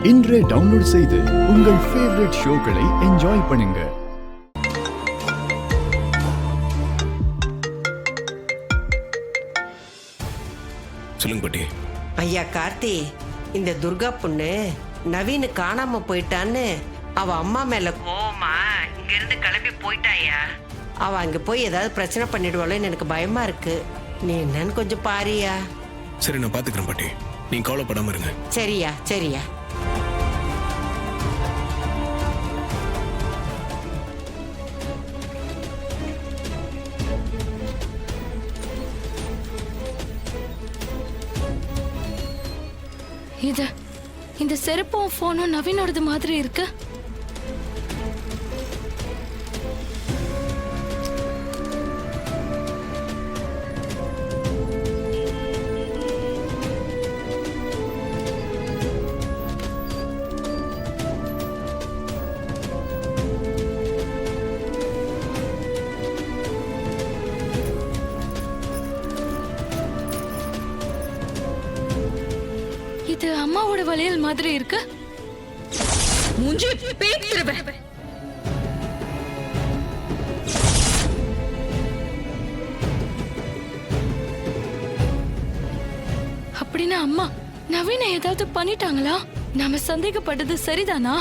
இன்றே டவுன்லோட் செய்து உங்கள் ஃபேவரட் ஷோக்களை என்ஜாய் பண்ணுங்க. சொல்லுங்க பாட்டி. ஐயா கார்த்தி, இந்த துர்கா பொண்ணு நவீன் காணாம போயிட்டான்னு அவ அம்மா மேல கோவமா இங்க இருந்து கிளம்பி போயிட்டாயா. அவ அங்க போய் ஏதாவது பிரச்சனை பண்ணிடுவாளோன்னு எனக்கு பயமா இருக்கு. நீ என்னன்னு கொஞ்சம் பாரியா. சரி, நான் பாத்துக்கிறேன் பாட்டி, நீங்க கவலைப்படாம இருங்க. சரியா சரியா. இந்த செருப்பும் போனும் நவீனோடது மாதிரி இருக்கு. இது அம்மாவோட வளையல் மாதிரி இருக்கு. மூஞ்சி பேத்துருவேன். அப்படின்னா அம்மா நவீன ஏதாவது பண்ணிட்டாங்களா? நாம சந்தேகப்பட்டது சரிதானா?